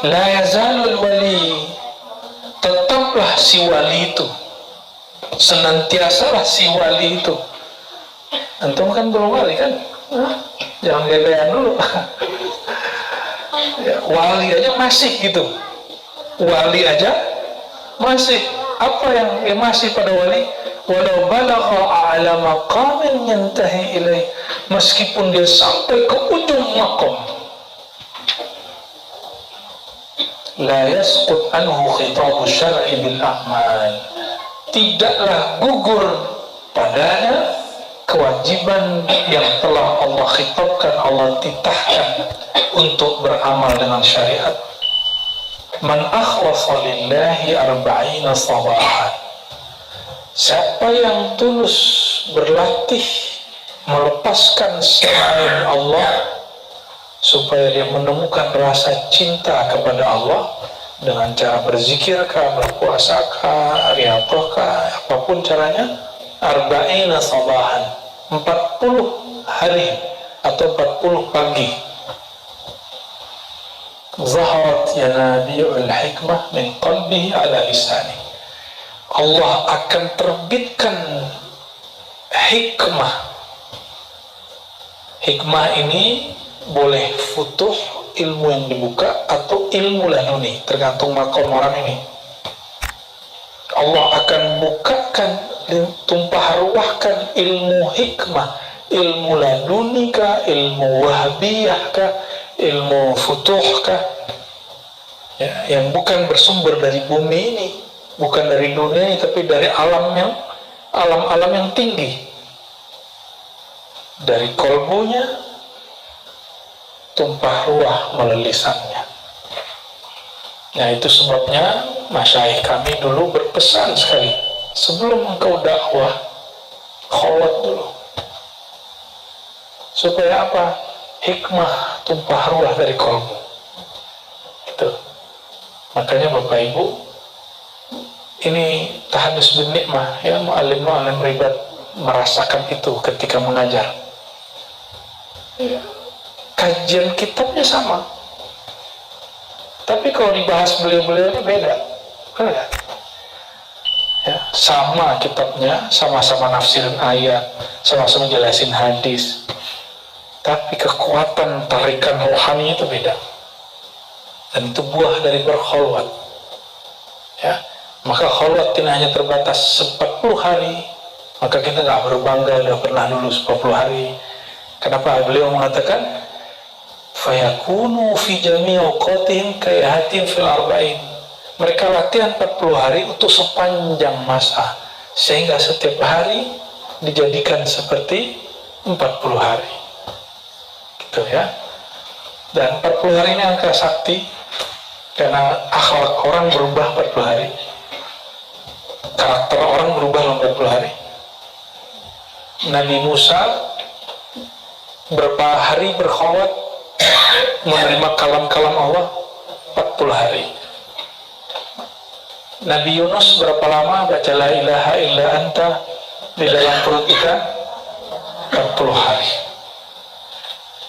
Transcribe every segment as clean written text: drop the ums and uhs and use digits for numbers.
La yazalul wali, tetaplah si wali itu, senantiasalah si wali itu. Antum kan belum wali kan? Jangan gedean dulu. Ya, wali aja masih gitu. Wali aja masih. Apa yang masih pada wali? Walau balagha a'la maqamin yantahi ilaih, meskipun dia sampai ke ujung maqam, la yasqut anhu khitabu syar'i bil a'mal, tidaklah gugur padanya kewajiban yang telah Allah khitabkan, Allah titahkan untuk beramal dengan syariat. Man akhlasa lillahi arba'ina sabahan, siapa yang tulus berlatih melepaskan selain Allah supaya dia menemukan rasa cinta kepada Allah dengan cara berzikirkah, berpuasakah, riyadhahkah, apapun caranya, arba'ina sabahan, 40 hari atau 40 pagi, zaharat yanabi'ul hikmah min qalbihi ala lisani, Allah akan terbitkan hikmah. Hikmah ini boleh futuh, ilmu yang dibuka, atau ilmu laduni, tergantung makom orang ini. Allah akan bukakan, tumpah ruahkan ilmu hikmah, ilmu laduni kah, ilmu wahbiyah kah, ilmu futuh kah, ya, yang bukan bersumber dari bumi ini, bukan dari dunia ini, tapi dari alam-alam yang tinggi, dari kolbunya tumpah ruah melalui lisannya. Nah, itu sebabnya masyayikh kami dulu berpesan sekali, sebelum engkau dakwah, kholwat dulu, supaya apa? Hikmah tumpah ruah dari kolbu. Itu. Makanya Bapak Ibu, ini tahadus bin nikmah, ya, mu'alim ribat merasakan itu ketika mengajar. Ya. Kajian kitabnya sama, tapi kalau dibahas beliau-beliau beda. Ya, sama kitabnya, sama-sama nafsirin ayat, sama-sama jelasin hadis, tapi kekuatan tarikan rohani itu beda. Dan itu buah dari berkholwat. Ya, maka kholwat tidak hanya terbatas 40 hari, maka kita nggak berbangga udah pernah dulu 40 hari. Kenapa? Beliau mengatakan fayakunu fi jami' awqatihim kayahatin fil arba'in. Mereka latihan 40 hari untuk sepanjang masa, sehingga setiap hari dijadikan seperti 40 hari. Gitu ya. Dan 40 hari ini angka sakti, karena akhlak orang berubah 40 hari, karakter orang berubah dalam 40 hari. Nabi Musa berapa hari berkhawat menerima kalam-kalam Allah? 40 hari. Nabi Yunus berapa lama baca la ilaha illa anta di dalam perut ikan? 40 hari.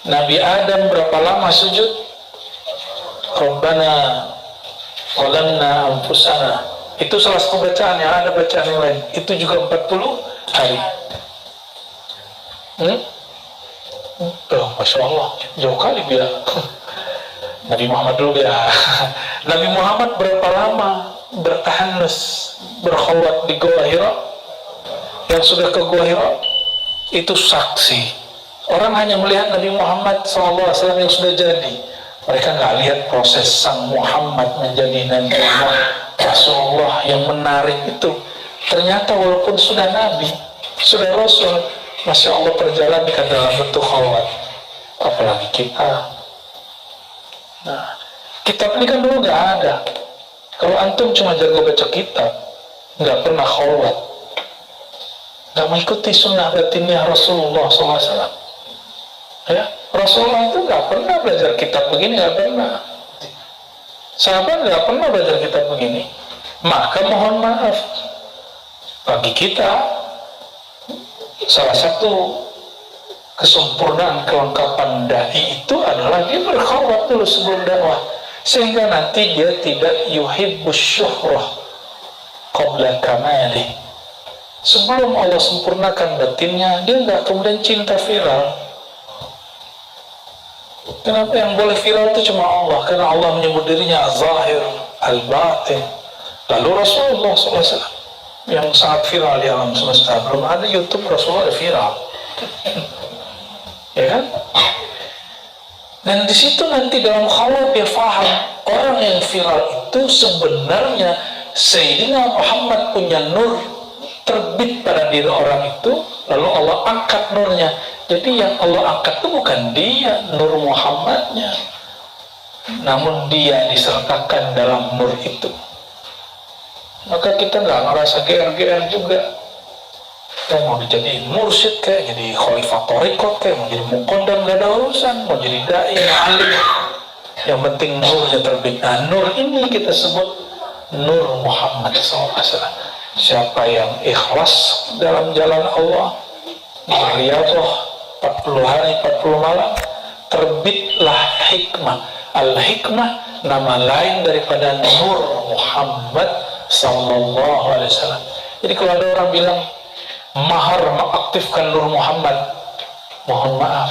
Nabi Adam berapa lama sujud? Rabbana walamna anfusana. Itu salah satu bacaan, yang ada bacaan yang lain. Itu juga 40 hari. Oh, Masya Allah, jauh kali dia. Nabi Muhammad dulu ya. Nabi Muhammad berapa lama bertahanus, berkhawat di Gua Hira? Yang sudah ke Gua Hira itu saksi. Orang hanya melihat Nabi Muhammad SAW yang sudah jadi. Mereka nggak lihat proses sang Muhammad menjadi Nabi Rasulullah yang menarik itu. Ternyata walaupun sudah Nabi, sudah Rasul, Masya Allah perjalankan dalam bentuk khawat. Apalagi kita. Nah, kitab ini kan dulu nggak ada. Kalau antum cuma jago baca kitab, nggak pernah khawat, nggak mengikuti sunnah batinnya Rasulullah SAW. Ya, Rasulullah itu nggak pernah belajar kitab begini, nggak pernah. Sahabat nggak pernah belajar kitab begini. Maka mohon maaf bagi kita, salah satu kesempurnaan kelengkapan dai itu adalah dia berkhawat dulu sebelum dakwah. sehingga nanti dia tidak yuhibbus syuhrah qabla kamali. Sebelum Allah sempurnakan batinnya, dia nggak kemudian cinta viral. Kenapa yang boleh viral itu cuma Allah? Karena Allah menyebut dirinya Az-Zahir, Al-Batin. Lalu Rasulullah SAW yang sangat viral di alam semesta. Belum ada YouTube Rasulullah viral. Ya kan? Dan di situ nanti dalam khalwat dia faham orang yang viral itu sebenarnya Sayyidina Muhammad punya nur terbit pada diri orang itu, lalu Allah angkat nurnya. Jadi yang Allah angkat itu bukan dia, nur Muhammadnya, namun dia disertakan dalam nur itu. Maka kita nggak ngerasa GR-GR juga. Kita mau dijadiin mursyid kayak, jadi khalifah thariqat kayak, mau jadi muqaddam nggak ada urusan, mau jadi dai, alim. Yang penting nurnya terbit. Nah, nur ini kita sebut nur Muhammad SAW. Siapa yang ikhlas dalam jalan Allah, berriyadhah 40 hari 40 malam, terbitlah hikmah. Al-hikmah nama lain daripada nur Muhammad sallallahu alaihi wasallam. Jadi kalau ada orang bilang mahar mengaktifkan nur Muhammad, mohon maaf,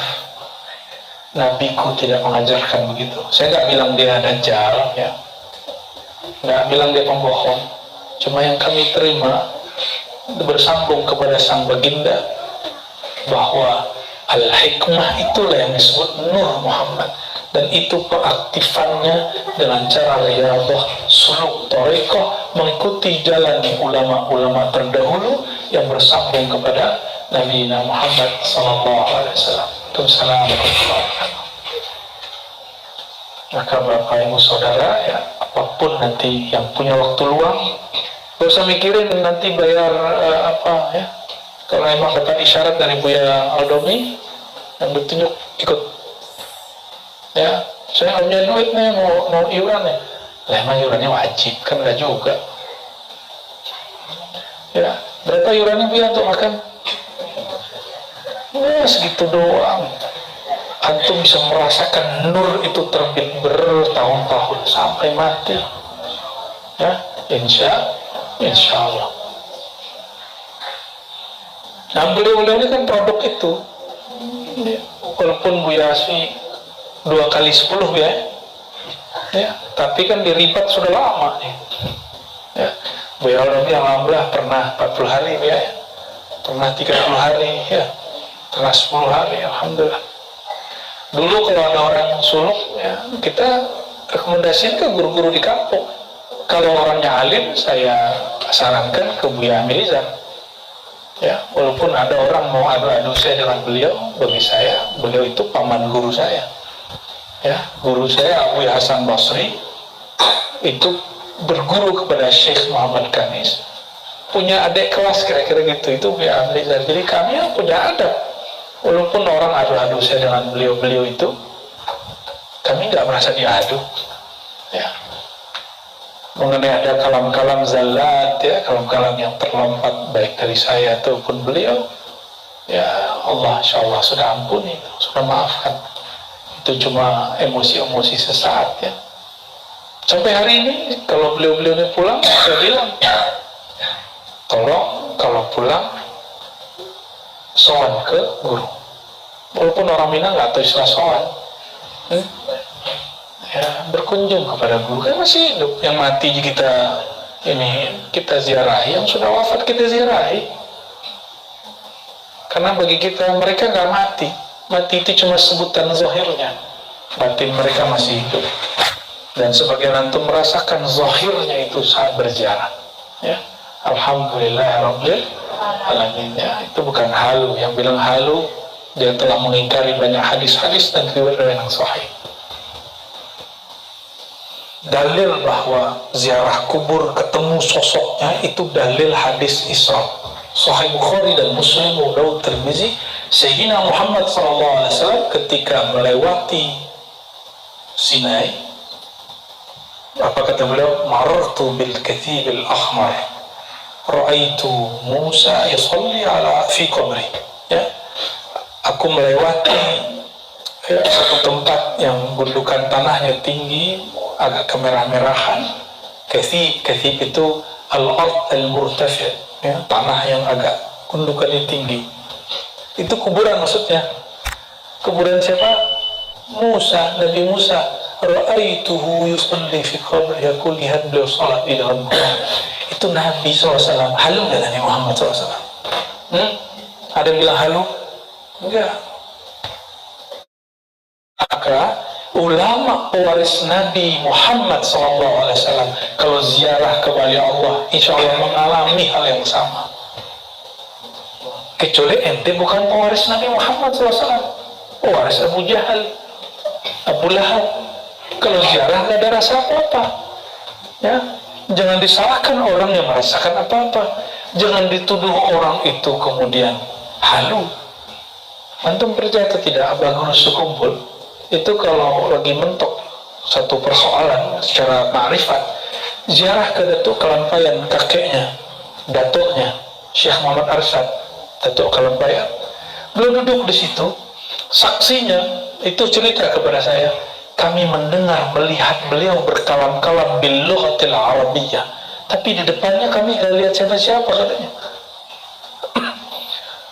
nabiku tidak mengajarkan begitu. Saya nggak bilang dia dajjal, ya, nggak bilang dia pembohong. Cuma yang kami terima bersambung kepada sang baginda bahwa al-hikmah itulah yang disebut nur Muhammad, dan itu pengaktifannya dengan cara riyadhah, suluk, thariqah, mengikuti jalan ulama-ulama terdahulu yang bersambung kepada Nabi Muhammad sallallahu alaihi wasallam. Maka Bapak Ibu Saudara, ya, apapun nanti yang punya waktu luang, gak usah mikirin nanti bayar apa, ya. Kalau emang dapat isyarat dari Buya Aldomi yang ditunjuk, ikut. Ya, saya punya duit nih, mau iuran nih. Lah emang iurannya wajib, kan enggak juga. Ya, berapa iurannya Buya untuk makan? Ya, segitu doang. Antum bisa merasakan nur itu terbit bertahun-tahun sampai mati. Ya, insya Allah. Nah, beliau-beliau ini kan produk itu. Ya, walaupun Buya Asfi 2 kali 10 ya, tapi kan diribat sudah lama nih. Ya, Buya Aldomi alhamdulillah pernah 40 hari ya, pernah 30 hari ya, pernah 10 hari, alhamdulillah. Dulu kalau ada orang yang suluk, ya, kita rekomendasikan ke guru-guru di kampung. Kalau orangnya alim, saya sarankan ke Buya Amilizar. Ya, walaupun ada orang mau adu-adu saya dengan beliau, bagi saya beliau itu paman guru saya. Ya, guru saya Abu Hasan Basri itu berguru kepada Syekh Muhammad Kanis, punya adik kelas kira-kira gitu, itu Buya Amilizar. Jadi kami yang punya adab. Walaupun orang adu-adu saya dengan beliau-beliau itu, kami nggak merasa diadu. Ya. Mengenai ada kalam-kalam zallat, ya, kalam-kalam yang terlompat baik dari saya ataupun beliau, ya Allah insya Allah sudah ampuni, sudah maafkan. Itu cuma emosi-emosi sesaat, ya. Sampai hari ini kalau beliau-beliau ini pulang, saya bilang, tolong kalau pulang sowan ke guru. Walaupun orang Minang nggak tahu istilah sowan, ya, berkunjung kepada guru. Kan masih hidup, yang mati kita ini kita ziarahi, yang sudah wafat kita ziarahi. Karena bagi kita mereka nggak mati. Mati itu cuma sebutan zahirnya, batin mereka masih hidup. Dan sebagian antum merasakan zahirnya itu saat berziarah. Ya, alhamdulillahirabbil alamin. Ya, itu bukan halu. Yang bilang halu, dia telah mengingkari banyak hadis-hadis dan riwayat yang sahih. Dalil bahwa ziarah kubur ketemu sosoknya itu dalil hadis Isra. Sahih Bukhari dan Muslim, Daud Tirmizi, Sayyidina Muhammad SAW ketika melewati Sinai, apa kata beliau? Marartu bil kathibil ahmar, ra'aitu Musa yusalli ala fi qabri. Ya, aku melewati, ya, satu tempat yang gundukan tanahnya tinggi, agak kemerah-merahan. Kathib itu al-ard al-murtafi', ya, tanah yang agak gundukannya tinggi. Itu kuburan maksudnya. Kuburan siapa? Musa, Nabi Musa. Ra'aituhu yusalli fi qabri, aku lihat beliau salat di dalam kubur. Itu Nabi SAW. Halu nggak Nabi Muhammad SAW? Ada yang bilang halu? Enggak. Maka ulama pewaris Nabi Muhammad SAW kalau ziarah ke Wali Allah, insya Allah mengalami hal yang sama. Kecuali ente bukan pewaris Nabi Muhammad SAW, pewaris Abu Jahal, Abu Lahab. Kalau ziarah nggak ada rasa apa-apa, ya. Jangan disalahkan orang yang merasakan apa-apa. Jangan dituduh orang itu kemudian halu. Antum percaya atau tidak, Abah Guru Sukumpul itu kalau lagi mentok satu persoalan secara ma'rifat, ziarah ke Datuk Kalampayan, kakeknya, datuknya Syekh Muhammad Arsyad, Datuk Kalampayan, beliau duduk di situ, saksinya itu cerita kepada saya, kami mendengar, melihat beliau berkalam-kalam bil lughatil arabiyyah, tapi di depannya kami gak lihat siapa-siapa katanya.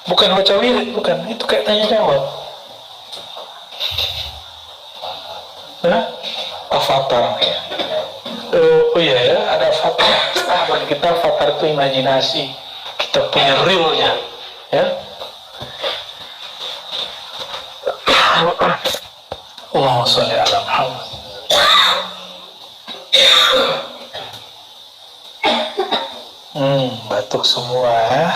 Bukan baca wirid, bukan, itu kayak tanya jawab. Avatar. Oh iya ya, ada avatar. Bagi kita avatar itu imajinasi, kita punya realnya, ya. Allahumma sholli ala Muhammad. Batuk semua, ya.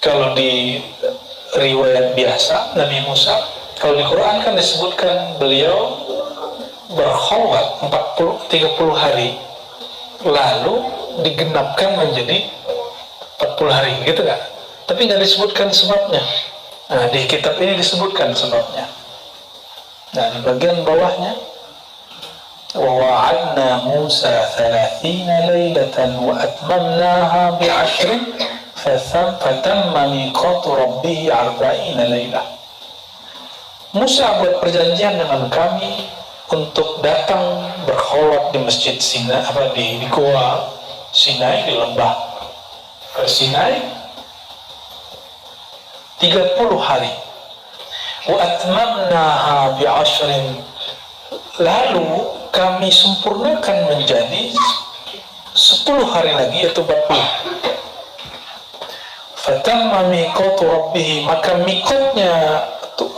Kalau di riwayat biasa Nabi Musa, kalau di Quran kan disebutkan beliau berkhawat 30 hari, lalu digenapkan menjadi 40 hari, gitu kan? Tapi nggak disebutkan sebabnya. Nah, di kitab ini disebutkan sebabnya. Nah, di bagian bawahnya, wa wa'adna Musa 30 lailatan wa atmamnaha bi'ashrin fatamma miqatu rabbih 40 lailah. Musa buat perjanjian dengan kami untuk datang berkholwat di masjid Sinai, di gua Sinai, di lembah Sinai 30 hari. Wa atmamnaha bi'ashrin, lalu kami sempurnakan menjadi 10 hari lagi, yaitu 40. Fatamma miqatu rabbih, maka miqatnya,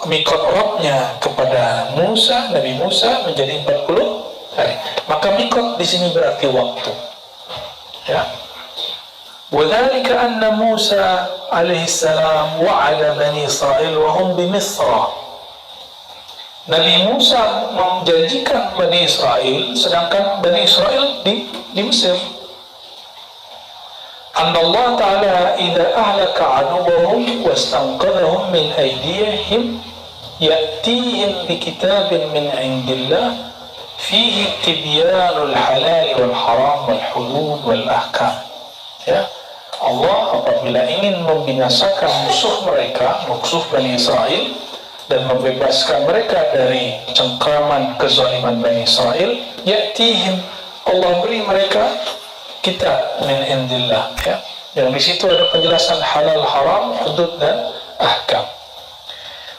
miqat Rabbnya kepada Musa, Nabi Musa menjadi 40 hari. Maka miqat di sini berarti waktu. Ya. Wadzalika anna Musa alaihi salam wa'ada Bani Israil wa hum bi Misra. Nabi Musa menjanjikan Bani Israel, sedangkan Bani Israel di Mesir. Anna Allah Ta'ala idza ahlaka aduwwahum wastanqadhahum min aydihim ya'tihim bi kitabin min 'indillah fihi tibyanul halal wal haram wal hudud wal ahkam. Ya, Allah apabila ingin membinasakan musuh mereka, musuh Bani Israel, dan membebaskan mereka dari cengkraman kezaliman Bani Israel, ya'tihim, Allah beri mereka kitab min indillah, ya. Yang di situ ada penjelasan halal, haram, hudud dan ahkam.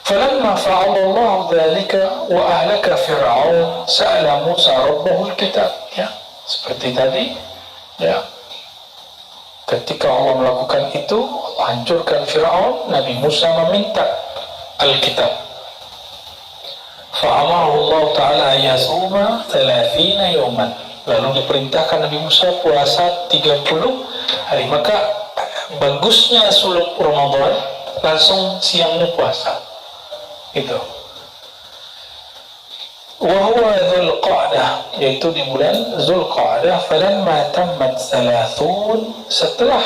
Falamma fa'alallahu dzalika wa ahlaka Fir'aun sa'ala Musa rabbahu al-kitab, ya. Seperti tadi, ya. Ketika Allah melakukan itu, Allah hancurkan Fir'aun, Nabi Musa meminta Alkitab. Fa'amarahu Allah Ta'ala yasuma 30 yawman. Lalu diperintahkan Nabi Musa puasa 30 hari. Maka bagusnya suluk Ramadan langsung siangnya puasa. Itu. Wahuwa Dzulqa'dah, yaitu di bulan Dzulqa'dah. Falamma tammat 30, setelah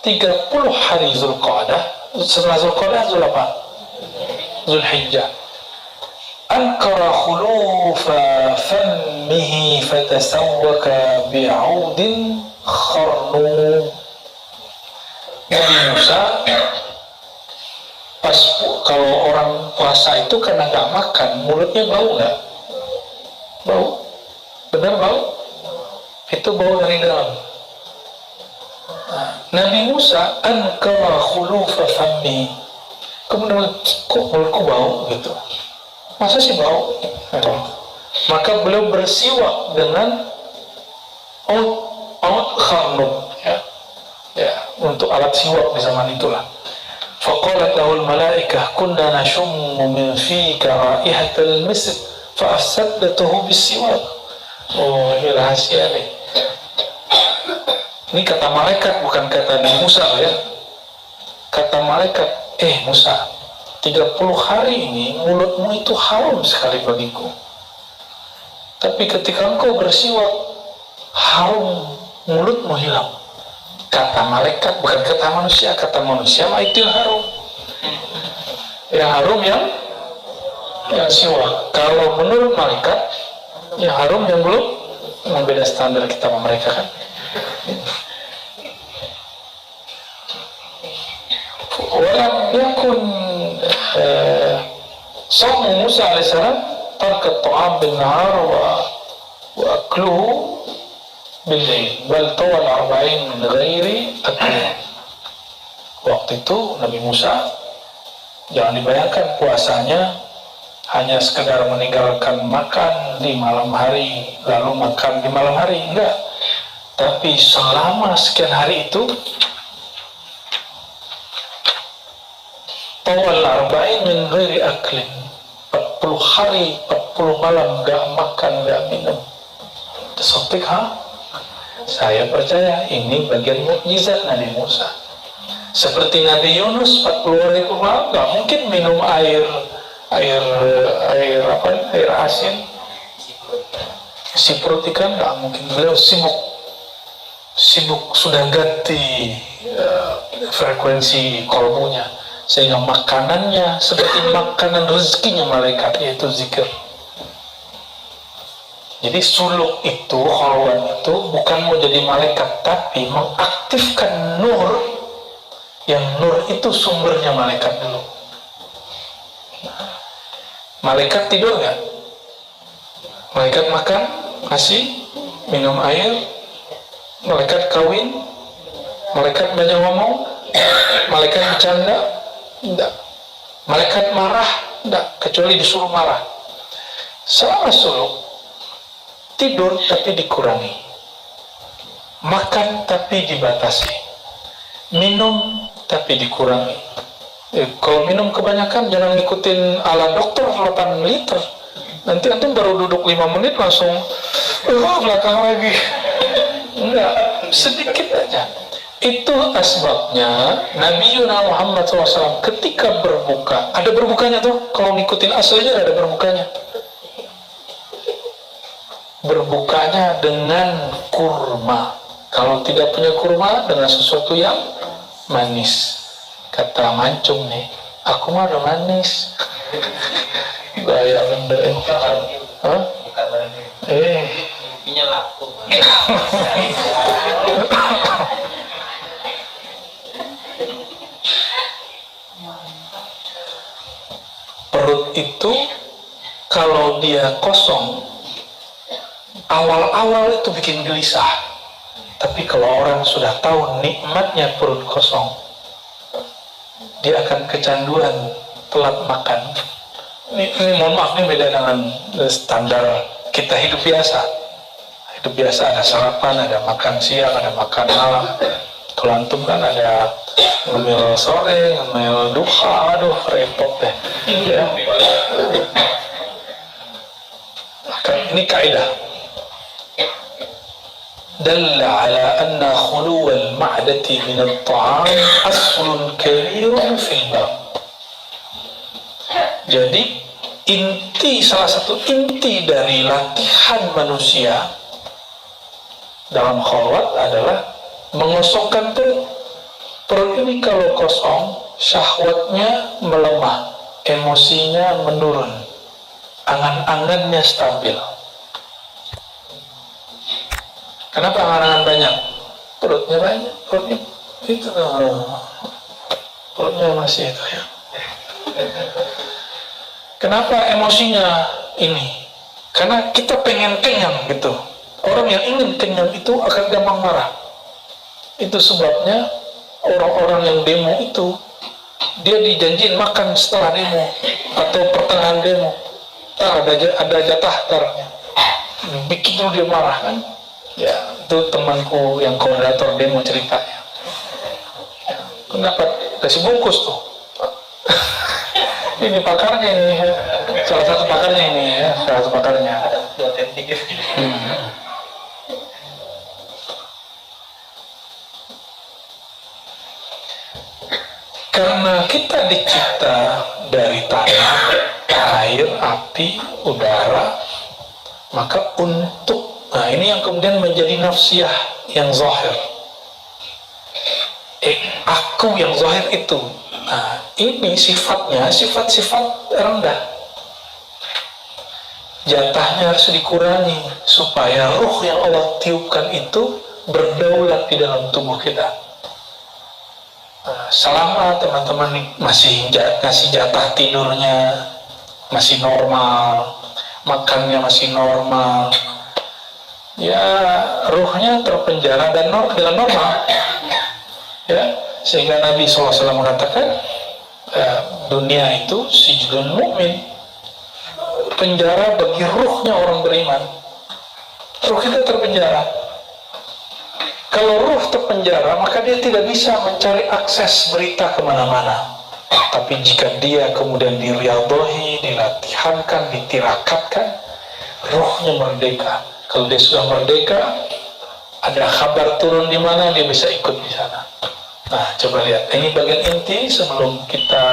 30 hari Dzulqa'dah. Setelah Dzulqa'dah Dzul apa? Zulhijjah. Ankara khulufa fammihi fatasawwaka bi'audin kharnu. Nabi Musa pas kalau orang puasa itu karena nggak makan, mulutnya bau nggak? Bau, benar bau? Itu bau dari dalam. Nabi Musa ankara khulufa fammi, kemudian kok mulutku bau gitu, masa sih bau? Maka beliau bersiwak dengan aud kharnub, ya, untuk alat siwak di zaman itulah. Faqalat lahul malaikah kunna nashummu min fika raihatal misk fa afsaddatuhu bisiwak. Oh, ini rahasia nih. Ini kata malaikat, bukan kata Nabi Musa ya. Kata malaikat, Musa, 30 hari ini mulutmu itu harum sekali bagiku. Tapi ketika engkau bersiwak, harum mulutmu hilang. Kata malaikat, bukan kata manusia. Kata manusia mah itu yang harum. Yang harum yang siwak. Kalau menurut malaikat, yang harum yang belum, beda standar kita sama mereka kan. Walam yakun sawmu Musa alaihissalam tarkat ta'am bin nahar wa akluhu bil-lail bal tawal 40 min ghairi akl. Waktu itu Nabi Musa, jangan dibayangkan puasanya hanya sekedar meninggalkan makan di malam hari lalu makan di malam hari, enggak. Tapi selama sekian hari itu tawal 40 min ghairi aklin, 40 hari 40 malam gak makan gak minum. Tersotik, saya percaya ini bagian mukjizat Nabi Musa. Seperti Nabi Yunus 40 hari malam gak mungkin minum air asin, siprut ikan, gak mungkin. Beliau sibuk sudah ganti frekuensi kolbunya, sehingga makanannya seperti makanan rezekinya malaikat, yaitu zikir. Jadi suluk itu, khalwan itu bukan mau jadi malaikat, tapi mengaktifkan nur, yang nur itu sumbernya malaikat dulu. Malaikat tidur nggak? Malaikat makan, ngasih, minum air. Malaikat kawin, malaikat banyak ngomong, malaikat bercanda, enggak. Malaikat marah, enggak, kecuali disuruh marah. Selama suluk, tidur tapi dikurangi, makan tapi dibatasi, minum tapi dikurangi. Kalau minum kebanyakan jangan ngikutin ala dokter 8 liter. Nanti antum baru duduk 5 menit langsung belakang lagi. Enggak, sedikit aja. Itu asbabnya Nabi Muhammad SAW ketika berbuka, ada berbukanya tuh. Kalau ngikutin aslinya ada berbukanya. Berbukanya dengan kurma. Kalau tidak punya kurma, dengan sesuatu yang manis. Kata mancung nih, aku mah udah manis. Gaya bener. Punya laku. Perut itu kalau dia kosong, awal-awal itu bikin gelisah. Tapi kalau orang sudah tahu nikmatnya perut kosong, dia akan kecanduan telat makan. Ini mohon maaf, ini beda dengan standar kita hidup biasa. Hidup biasa ada sarapan, ada makan siang, ada makan malam. Kalau antum kan ada ngemil sore, ngemil duha, aduh repot deh. Ya. Maka ini kaidah. Dalla ala anna khuluwal ma'dati min at-ta'am aslun kabirun fil bab. Jadi salah satu inti dari latihan manusia dalam khalwat adalah mengosongkan perut. Perut ini kalau kosong, syahwatnya melemah. emosinya menurun, angan-angannya stabil. Kenapa angan-angan banyak? Perutnya banyak, perutnya itu, perutnya masih itu ya. Kenapa emosinya ini? Karena kita pengen kenyang gitu. Orang yang ingin kenyang itu akan gampang marah. Itu sebabnya orang-orang yang demo itu, dia dijanjiin makan setelah demo atau pertengahan demo. Ada jatah tarnya. Bikin dia marah kan? Ya, itu temanku yang koordinator demo ceritanya. Ya, kenapa kasih bungkus tuh? Ini pakarnya ini, salah satu pakarnya ini ya, salah satu pakarnya. Karena kita dicipta dari tanah, air, api, udara, maka ini yang kemudian menjadi nafsiyah yang zahir. Aku yang zahir itu. Nah, ini sifatnya sifat-sifat rendah. Jatahnya harus dikurangi supaya ruh yang Allah tiupkan itu berdaulat di dalam tubuh kita. Selama teman-teman masih kasih jatah tidurnya masih normal, makannya masih normal, ya ruhnya terpenjara dengan normal, ya. Sehingga Nabi SAW mengatakan dunia itu sijnul mukmin, penjara bagi ruhnya orang beriman. Ruh kita terpenjara. Kalau ruh terpenjara, maka dia tidak bisa mencari akses berita kemana-mana. Tapi jika dia kemudian diriyadhahi, dilatihankan, ditirakatkan, ruhnya merdeka. Kalau dia sudah merdeka, ada kabar turun di mana, dia bisa ikut di sana. Nah, coba lihat. Ini bagian inti sebelum kita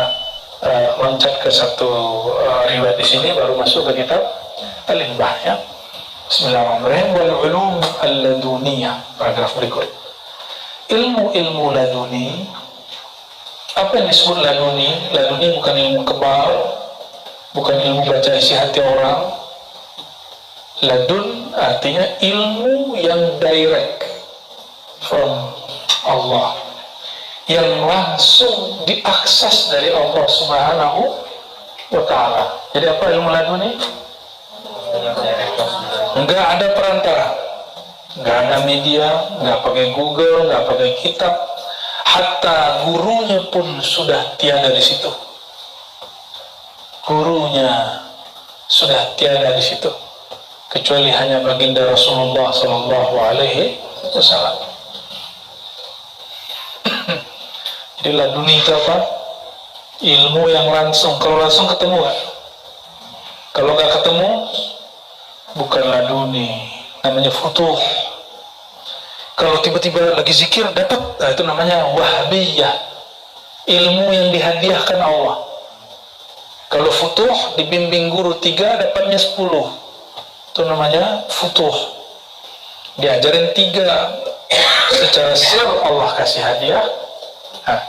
loncat ke satu riwayat di sini, baru masuk ke kitab Al-Inbah ya. Bismillahirrahmanirrahim. Wal ulum al-laduniyah. Paragraf berikut. Ilmu laduni. Apa yang disebut laduni? Laduni bukan ilmu kebal, bukan ilmu baca isi hati orang. Ladun artinya ilmu yang direct from Allah, yang langsung diakses dari Allah Subhanahu wa Ta'ala. Jadi apa ilmu laduni? Enggak ada perantara, enggak ada media, enggak pakai Google, enggak pakai kitab. Hatta gurunya pun sudah tiada di situ. Gurunya sudah tiada di situ, kecuali hanya baginda Rasulullah Sallallahu Alaihi Wasallam. Jadi laduni itu apa? Ilmu yang langsung. Kalau langsung ketemu gak? Kalau nggak ketemu, bukan laduni, namanya futuh. Kalau tiba-tiba lagi zikir dapat, nah itu namanya wahbiyah, ilmu yang dihadiahkan Allah. Kalau futuh dibimbing guru 3 dapatnya 10, itu namanya futuh. Diajarin 3 secara sir, Allah kasih hadiah. Nah,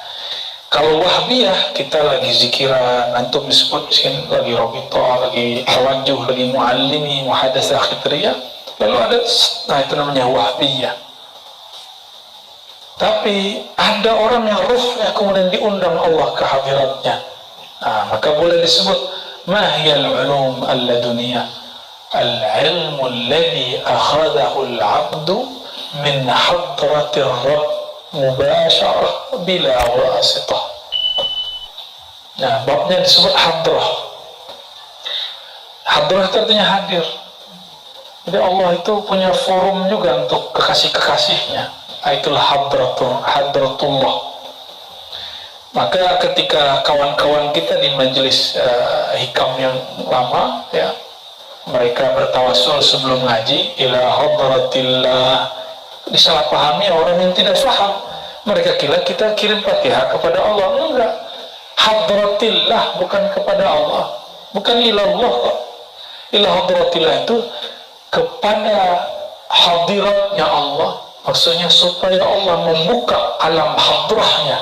kalau wahbiyah, kita lagi zikiran, antum disebut miskin lagi robitoh, lagi tawajuh, lagi muallimi, muhadasah khitriyah, lalu ada, nah itu namanya wahbiyah. Tapi ada orang yang ruhnya kemudian diundang Allah ke hadiratnya, nah, maka boleh disebut mahiyal ulum al-laduniyah, al-ilmu alladhi akhadahu al-abdu min hadratir rabb mubasyarah bila wasitah. Nah, babnya disebut hadrah. Hadrah itu artinya hadir. Jadi Allah itu punya forum juga untuk kekasih-kekasihnya. Itulah hadratullah. Maka ketika kawan-kawan kita di majelis hikam yang lama ya, mereka bertawassul sebelum ngaji ila hadratillah, disalahpahami orang yang tidak paham. Mereka kira kita kirim Fatihah kepada Allah. Enggak. Hadratillah, bukan kepada Allah, bukan ilallah kok. Ila hadratillah itu kepada hadiratnya Allah. Maksudnya supaya Allah membuka alam hadrahnya,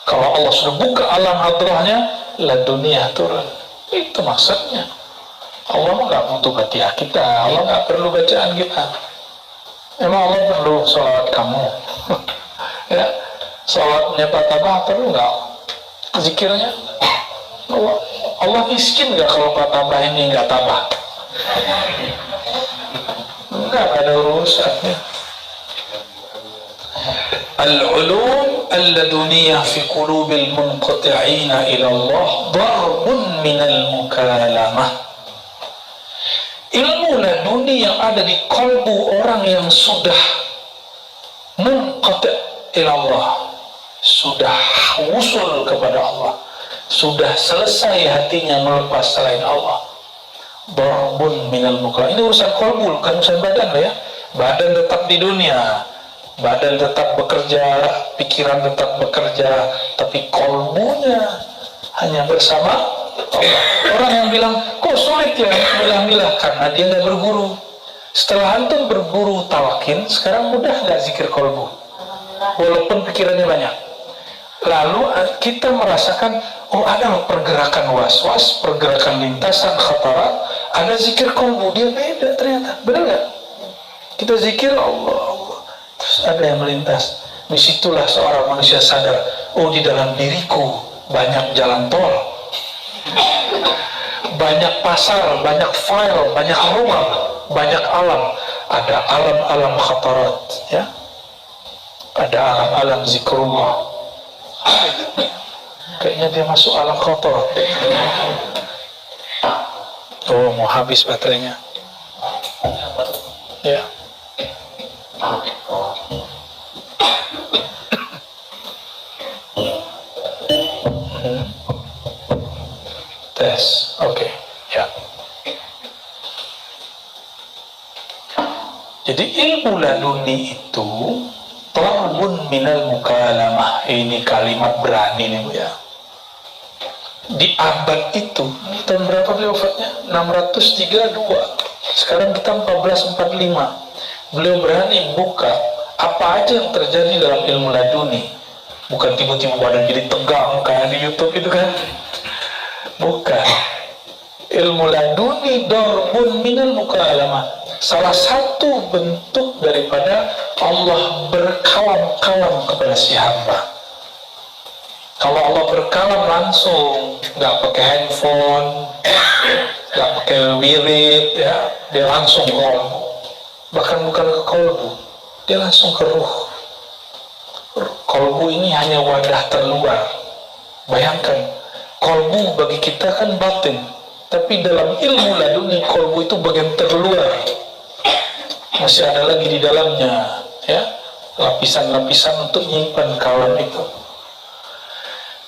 Kalau Allah sudah buka alam hadrahnya, la dunia turun. Itu maksudnya. Allah nggak butuh baca kita, Allah nggak perlu bacaan kita. Emang Allah perlu sholat kamu? Ya, sholatnya Pak Tabah perlu nggak? Zikirnya? Allah miskin nggak kalau Pak Tabah ini nggak tabah? Enggak ada urusannya. Al-ulum al-laduniyah fi qulubil munqati'ina ila Allah darbun minal mukalamah. Ilmu laduni yang ada di kalbu orang yang sudah munqati' ila Allah, sudah wusul kepada Allah, sudah selesai hatinya melepas selain Allah. Darbun minal mukalamah. Ini urusan kalbu, bukan urusan badan ya. Badan tetap di dunia, badan tetap bekerja, pikiran tetap bekerja, tapi kalbunya hanya bersama Allah. Orang yang bilang, kok sulit ya milah-milah, karena dia nggak berguru. Setelah antum berguru talqin, sekarang mudah nggak zikir kalbu, walaupun pikirannya banyak. Lalu kita merasakan, oh ada loh pergerakan was-was, pergerakan lintasan khatarat, ada zikir kalbu, dia beda ternyata. Benar nggak? Kita zikir Allah, Allah, terus ada yang melintas. Disitulah seorang manusia sadar, oh di dalam diriku banyak jalan tol, banyak pasar, banyak file, banyak rumah, banyak alam. Ada alam-alam khatarat, ya, ada alam-alam zikrullah. Kayaknya dia masuk alam khatarat. Oh, mau habis baterainya. Ya. Tes, oke, ya. Jadi ilmu laduni itu tarbun minal mukalamah. Ini kalimat berani nih Bu ya. Di abad itu, tahun berapa beliau wafatnya? 632. Sekarang kita 1445. Beliau berani buka apa aja yang terjadi dalam ilmu laduni. Bukan tiba-tiba badan jadi tegang kayak di YouTube itu kan. Bukan. Ilmu laduni darbun minal mukalamah. Salah satu bentuk daripada Allah berkalam-kalam kepada si hamba. Kalau Allah berkalam langsung, nggak pakai handphone, nggak pakai wirid, ya, dia langsung ngomong. Bahkan bukan ke kolbu, dia langsung ke ruh. Kolbu ini hanya wadah terluar. Bayangkan, kolbu bagi kita kan batin, tapi dalam ilmu laduni kolbu itu bagian terluar. Masih ada lagi di dalamnya, ya, lapisan-lapisan untuk menyimpan kalam itu.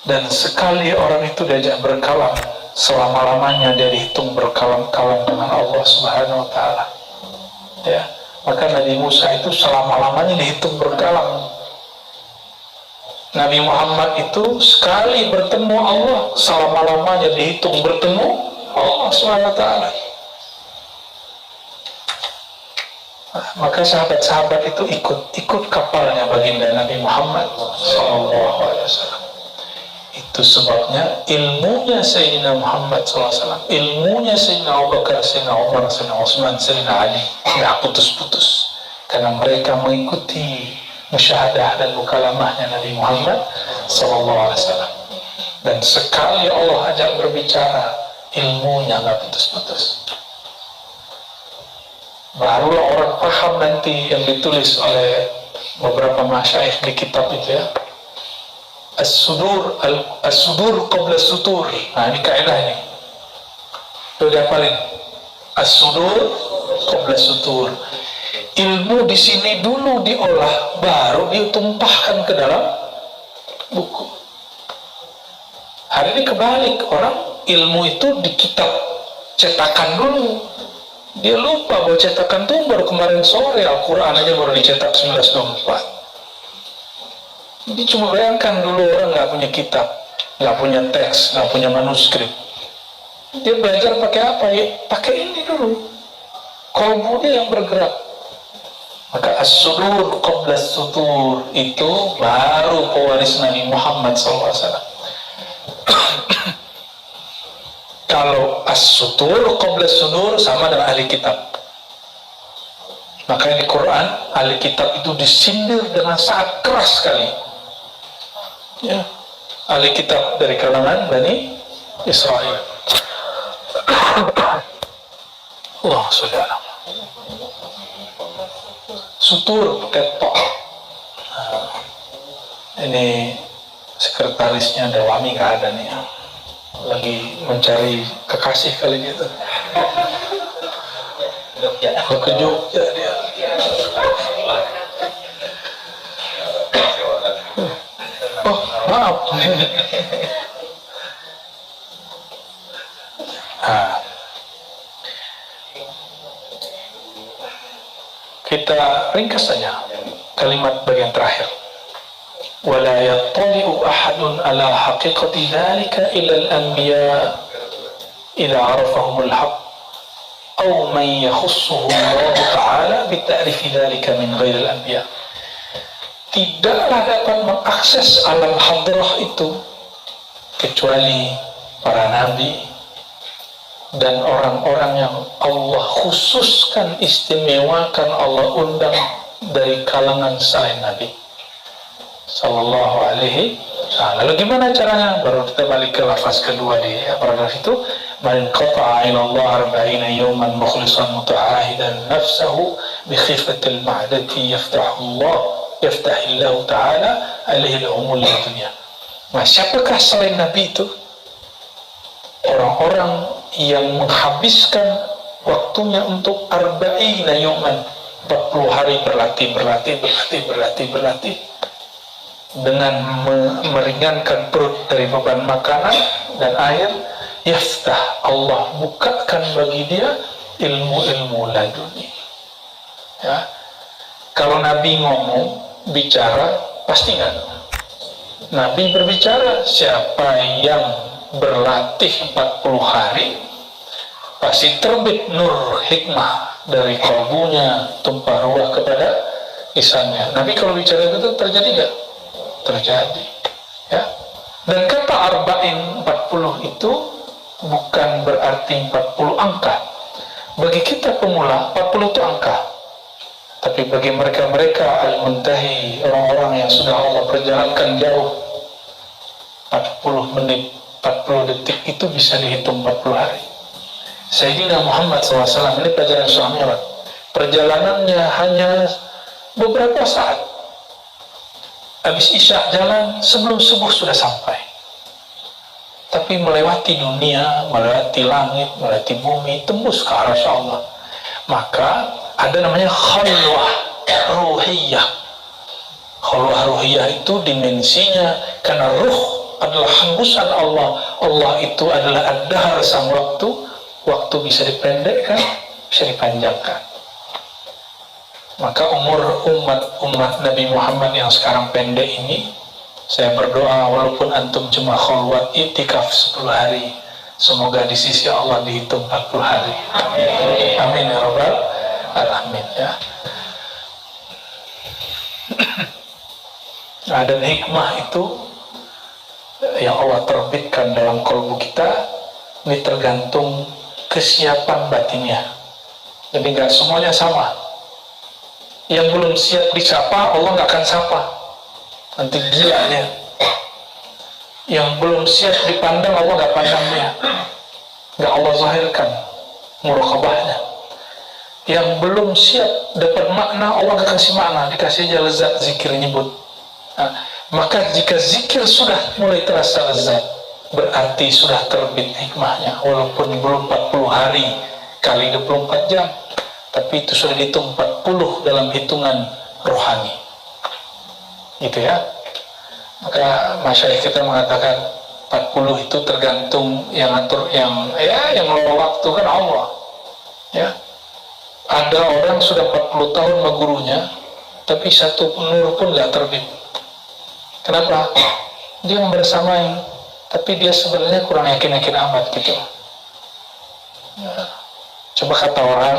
Dan sekali orang itu diajak berkalam, selama-lamanya dia dihitung berkalam-kalam dengan Allah Subhanahu wa Ta'ala. Ya, maka Nabi Musa itu selama-lamanya dihitung berkalam. Nabi Muhammad itu sekali bertemu Allah, selama-lamanya dihitung bertemu Allah Subhanahu wa Ta'ala. Maka sahabat-sahabat itu ikut kapalnya baginda Nabi Muhammad SAW. Itu sebabnya ilmunya Sayyidina Muhammad SAW, ilmunya Sayyidina Abu Bakar, Sayyidina Umar, Sayyidina Utsman, Sayyidina Ali tidak putus-putus, karena mereka mengikuti musyahadah dan mukalamahnya Nabi Muhammad SAW. Dan sekali Allah ajak berbicara, ilmunya nggak putus-putus. Barulah orang paham nanti yang ditulis oleh beberapa masyaikh di kitab itu ya. As-sudur qabla sutur. Nah, ini kaidah ini. Udah paling. As-sudur qabla sutur. Ilmu di sini dulu diolah, baru ditumpahkan ke dalam buku. Hari ini kebalik, orang ilmu itu di kitab cetakan dulu. Dia lupa bahwa cetakan itu baru kemarin sore, Al-Quran aja baru dicetak 1924. Jadi cuma bayangkan dulu orang nggak punya kitab, nggak punya teks, nggak punya manuskrip. Dia belajar pakai apa ya? Pakai ini dulu. Kolbunya yang bergerak. Maka as-sudur qabla as-sutur itu baru pewaris Nabi Muhammad SAW. Kalau as-sutur qabla as-sudur sama dengan ahli kitab. Maka di Quran ahli kitab itu disindir dengan sangat keras sekali. Ya, ahli kitab dari kalangan Bani Israel. Allah saudara. Sutur pakai tok. Nah, ini sekretarisnya Dewami nggak ada nih. Lagi mencari kekasih kali gitu. Ke Jogja dia. Oh, maaf. Nah, kita ringkas saja kalimat bagian terakhir. ولا يطلع أحد على حقيقة ذلك إلا الأنبياء إذا عرفهم الحق أو من يخصه الله تعالى بتعريف ذلك من غير الأنبياء. Tidaklah dapat mengakses alam hadrah itu kecuali para nabi dan orang-orang yang Allah khususkan, istimewakan, Allah undang dari kalangan selain Nabi Sallallahu Alaihi Wasallam. Lalu gimana caranya? Baru kita balik ke lafaz kedua di paragraf itu. Man qata'a ila Allah 40 yawman mukhlishan muta'ahidan nafsahu bi khifatil ma'dati yaftahillahu ta'ala alaihi al-umul dunya. Nah, siapakah selain Nabi itu? Orang-orang yang menghabiskan waktunya untuk 40 yawman, 40 hari berlatih dengan meringankan perut dari beban makanan dan air. Yaftah, Allah bukakan bagi dia ilmu-ilmu laduni. Ya, kalau Nabi ngomong, bicara, pasti nggak. Nabi berbicara, siapa yang berlatih 40 hari, pasti terbit nur hikmah dari kalbunya, tumpah ruah kepada lisannya. Nabi kalau bicara itu terjadi nggak? Terjadi. Ya. Dan kata arba'in 40 itu bukan berarti 40 angka. Bagi kita pemula 40 itu angka. Tapi bagi mereka al-muntahi, orang-orang yang sudah Allah perjalankan jauh, 40 menit, 40 detik itu bisa dihitung 40 hari. Sayyidina Muhammad SAW, ini pelajaran Isra Mi'raj, perjalanannya hanya beberapa saat. Habis Isya jalan, sebelum subuh sudah sampai. Tapi melewati dunia, melewati langit, melewati bumi, tembus ke arasy Allah. Maka ada namanya khalwah ruhiyah. Khalwah ruhiyah itu dimensinya, karena ruh adalah hembusan Allah. Allah itu adalah ad-dahr, sang waktu. Waktu bisa dipendekkan, bisa dipanjangkan. Maka umur umat Nabi Muhammad yang sekarang pendek ini, saya berdoa walaupun antum cuma khalwat itikaf 10 hari, semoga di sisi Allah dihitung 40 hari. Amin. Amin ya rabbal alamin ya. Nah, dan hikmah itu yang Allah terbitkan dalam kalbu kita, ini tergantung kesiapan batinnya. Jadi nggak semuanya sama. Yang belum siap disapa, Allah nggak akan sapa. Nanti gila dia. Yang belum siap dipandang, Allah nggak pandang dia. Nggak Allah zahirkan muraqabahnya. Yang belum siap dapat makna, Allah nggak kasih makna, dikasih aja lezat zikir nyebut. Nah, maka jika zikir sudah mulai terasa lezat, berarti sudah terbit hikmahnya. Walaupun belum 40 hari kali 24 jam, tapi itu sudah dihitung 40 dalam hitungan rohani. Gitu ya. Maka masyayikh kita mengatakan 40 itu tergantung yang atur, yang ngelola waktu kan Allah. Ya. Ada orang sudah 40 tahun sama gurunya, tapi satu nur pun nggak terbit. Kenapa? Dia membersamai, tapi dia sebenarnya kurang yakin-yakin amat gitu. Ya. Coba kata orang,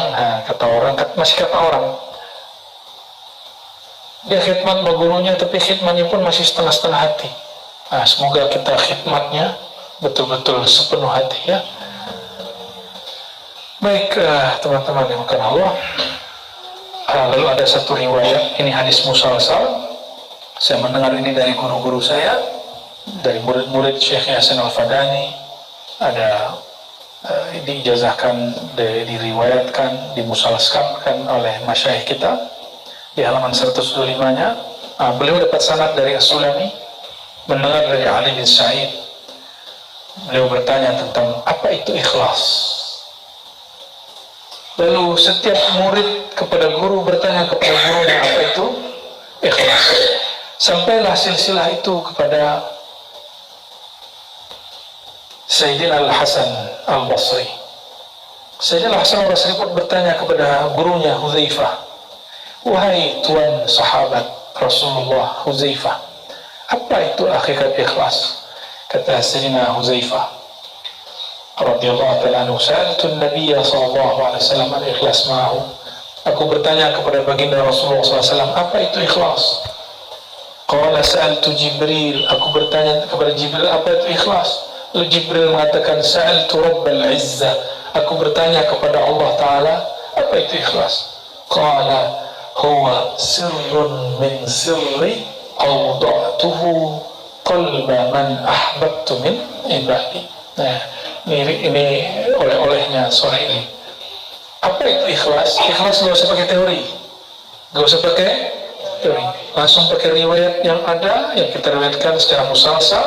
masih kata orang. Dia khidmat sama gurunya, tapi khidmatnya pun masih setengah-setengah hati. Nah, semoga kita khidmatnya betul-betul sepenuh hati ya. Baik, teman-teman yang dimakan Allah. Lalu ada satu riwayat, ini hadis musalsal. Saya mendengar ini dari guru-guru saya, dari murid-murid Syekh Hasan Al-Fadani. Ada diijazahkan, diriwayatkan, dimusalskan oleh masyayikh kita di halaman 125-nya. Beliau dapat sanad dari As-Sulami, mendengar dari Ali bin Sa'id. Beliau bertanya tentang apa itu ikhlas. Lalu setiap murid kepada guru bertanya kepada gurunya apa itu ikhlas. Sampailah silsilah itu kepada Sayyidina Al-Hasan Al-Basri. Sayyidina Al-Hasan Al-Basri pun bertanya kepada gurunya Hudzaifah, wahai tuan sahabat Rasulullah Hudzaifah, apa itu hakikat ikhlas? Kata Sayyidina Hudzaifah radhiyallahu ta'ala anhu, sa'altu an-nabiy sallallahu alaihi wasallam al-ikhlas ma'ahu. Aku bertanya kepada baginda Rasulullah SAW, apa itu ikhlas? Qala sa'altu Jibril, aku bertanya kepada Jibril apa itu ikhlas. Lalu Jibril mengatakan, sa'altu Rabbal Izzah, aku bertanya kepada Allah Ta'ala apa itu ikhlas. Qala huwa sirrun min sirri awda'tuhu qalba man ahbabtu min ibadi. Nah, ini oleh-olehnya sore ini. Apa itu ikhlas? Ikhlas gak usah pakai teori, gak usah pakai teori, langsung pakai riwayat yang ada, yang kita riwayatkan secara musalsal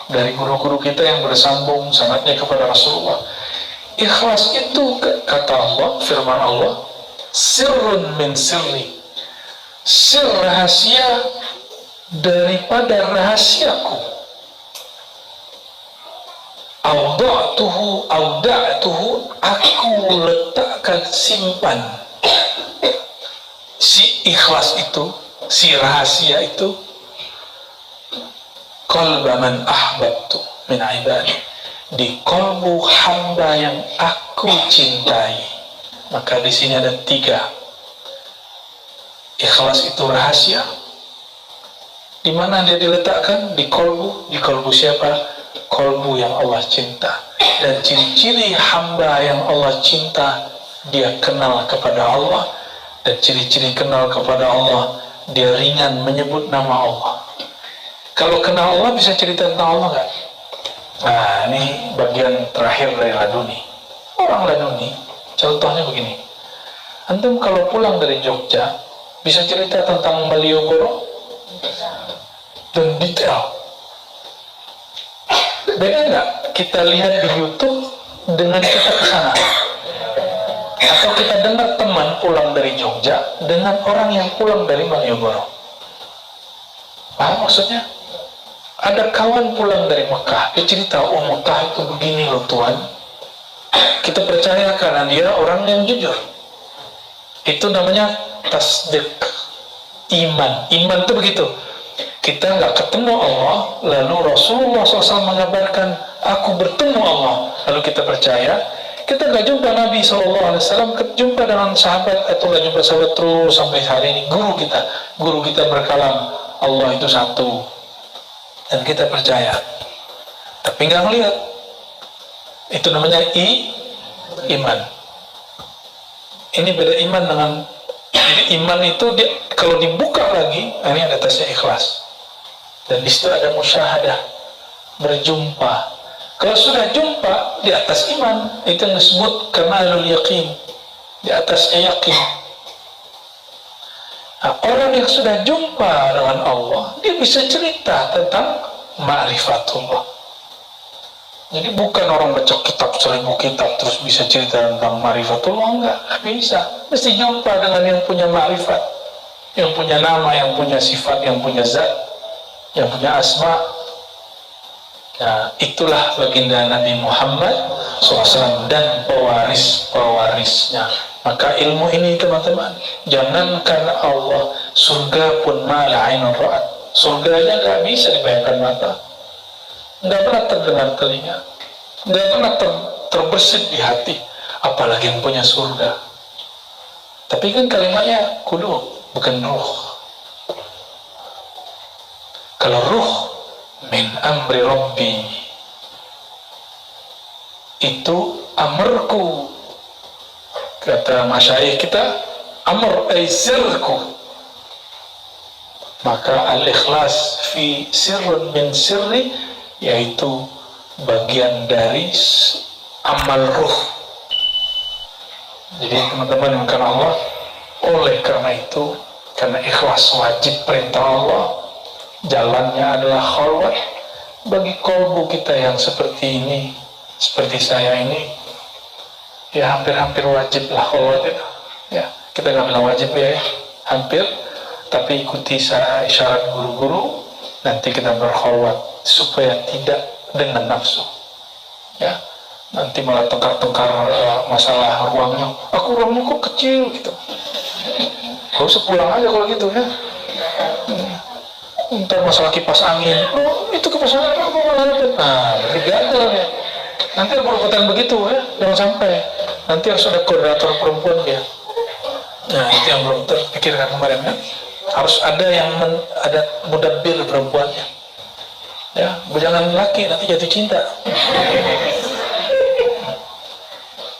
dari guru-guru kita yang bersambung sanadnya kepada Rasulullah. Ikhlas itu kata Allah, firman Allah, sirrun min sirri, sir rahasia daripada rahasiaku. Auda'tuhu, aku letakkan, simpan si ikhlas itu, si rahasia itu, qalba man ahbabtu min ibadi, di qalbu hamba yang aku cintai. Maka di sini ada 3. Ikhlas itu rahasia. Di mana dia diletakkan? Di qalbu. Di qalbu siapa? Qalbu yang Allah cinta. Dan ciri-ciri hamba yang Allah cinta, dia kenal kepada Allah. Dan ciri-ciri kenal kepada Allah, dia ringan menyebut nama Allah. Kalau kenal Allah bisa cerita tentang Allah nggak? Nah, ini bagian terakhir dari laduni. Orang laduni, contohnya begini. Antum kalau pulang dari Jogja, bisa cerita tentang Malioboro dan detail. Beda nggak kita lihat di YouTube dengan kita ke sana? Atau kita dengar teman pulang dari Jogja dengan orang yang pulang dari Malioboro? Paham maksudnya? Ada kawan pulang dari Mekah, dia cerita, oh Mekah itu begini loh Tuhan. Kita percaya karena dia orang yang jujur. Itu namanya tasdik, iman. Iman itu begitu. Kita nggak ketemu Allah, lalu Rasulullah SAW mengabarkan, aku bertemu Allah, lalu kita percaya. Kita nggak jumpa Nabi SAW, jumpa dengan sahabat, atau nggak jumpa sahabat terus sampai hari ini. Guru kita berkalam, Allah itu satu, dan kita percaya. Tapi nggak ngelihat. Itu namanya iman. Ini beda iman dengan, jadi iman itu dia, kalau dibuka lagi, ini ada tasnya ikhlas. Dan di situ ada musyahadah, berjumpa. Kalau sudah jumpa di atas iman, itu yang disebut kamalul yaqin, di atasnya yakin. Nah, orang yang sudah jumpa dengan Allah, dia bisa cerita tentang ma'rifatullah. Jadi bukan orang baca kitab 1000 kitab terus bisa cerita tentang ma'rifatullah, enggak bisa. Mesti jumpa dengan yang punya ma'rifat, yang punya nama, yang punya sifat, yang punya zat, yang punya asma. Nah, itulah baginda Nabi Muhammad SAW dan pewarisnya. Maka ilmu ini teman-teman, jangankan Allah, surga pun mala ainun ra'at, surganya nggak bisa dibayangkan mata, nggak pernah terdengar telinga, nggak pernah terbersit di hati, apalagi yang punya surga. Tapi kan kalimatnya kulub, bukan ruh. Kalau ruh min amri Rabbi itu amarku, kata masyayikh kita, amr ay sirku. Maka al-ikhlas fi sirrun min sirri, yaitu bagian dari amal ruh. Jadi teman-teman yang karena Allah, oleh karena itu, karena ikhlas wajib perintah Allah, jalannya adalah khalwat. Bagi kolbu kita yang seperti ini, seperti saya ini, ya hampir-hampir wajib lah khalwat itu. Ya, kita nggak bilang wajib ya, hampir. Tapi ikuti isyarat guru-guru, nanti kita berkhalwat supaya tidak dengan nafsu. Ya, nanti malah tengkar-tengkar masalah ruangnya. Aku ruangnya kok kecil gitu. Gak usah pulang aja kalau gitu ya. Ntar masalah kipas angin, oh itu kipas angin apa malah. Nah, berarti gagal ya. Nanti ada perbuatan begitu ya, jangan sampai. Nanti harus ada koordinator perempuan dia. Nah, itu yang belum terpikirkan kemarin kan. Harus ada yang ada mudabbir perempuannya. Ya, jangan laki nanti jatuh cinta.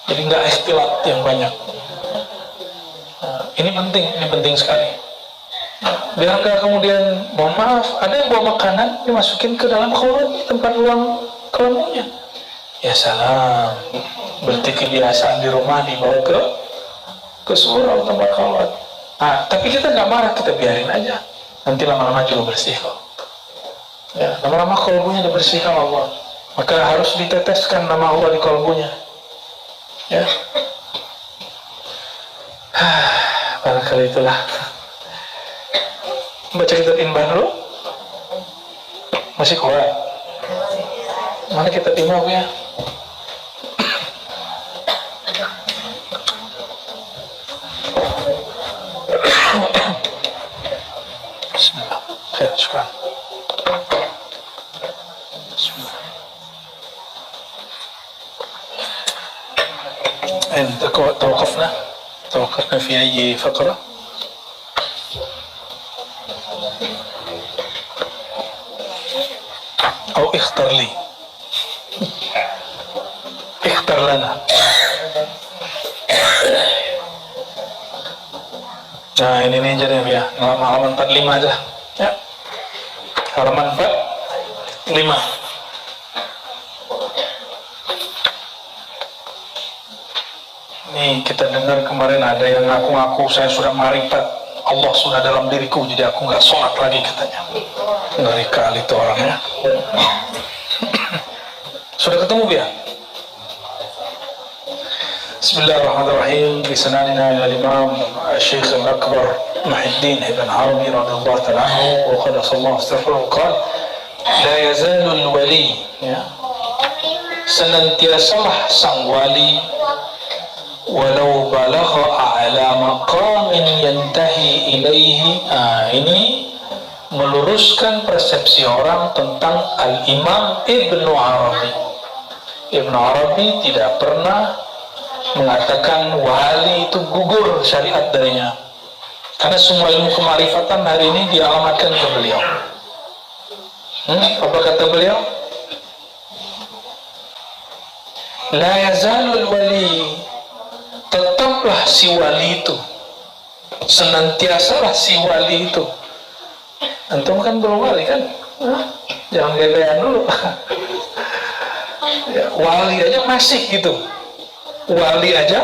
Jadi nggak ikhtilat yang banyak. Nah, ini penting sekali. Biar nggak kemudian, mohon maaf, ada yang bawa makanan dimasukin ke dalam khalwat tempat ruang kelambunya. Ya salam, berarti kebiasaan di rumah dibawa ke surau tempat khalwat. Nah, tapi kita nggak marah, kita biarin aja. Nanti lama-lama juga bersih kok. Ya, lama-lama kalbunya dibersihkan Allah. Maka harus diteteskan nama Allah di kalbunya. Ya. Barangkali itulah. Baca kitab Inbah dulu. Masih kuat. Mana kitab Inbah ya? Bismillah. Khair, syukran. Bismillah. توقفنا في أي فقرة؟ أو اختر لي، اختر لنا. Nah ini aja deh ya, halaman 45 aja ya, halaman 45. Nih kita dengar kemarin ada yang ngaku-ngaku saya sudah marifat Allah sudah dalam diriku, jadi aku nggak sholat lagi katanya. Ngeri kali itu orangnya. Sudah ketemu ya? Bismillahirrahmanirrahim. Bisananina ila Imam Syekh Al-Akbar Muhyiddin Ibn Arabi radhiyallahu ta'ala anhu wa qadasallahu astaghfiruh qala la yazalul wali, ya, senantiasalah sang wali walau balagha a'la maqamin yantahi ilaihi. Ini meluruskan persepsi orang tentang Al-Imam Ibnu Arabi. Ibnu Arabi tidak pernah mengatakan wali itu gugur syariat darinya, karena semua ilmu kemarifatan hari ini dialamatkan ke beliau. Apa kata beliau? La yazalul wali, tetaplah si wali itu, senantiasalah si wali itu. Antum kan belum wali kan? Jangan gaya-gayaan dulu. Ya, wali aja masih gitu. Wali aja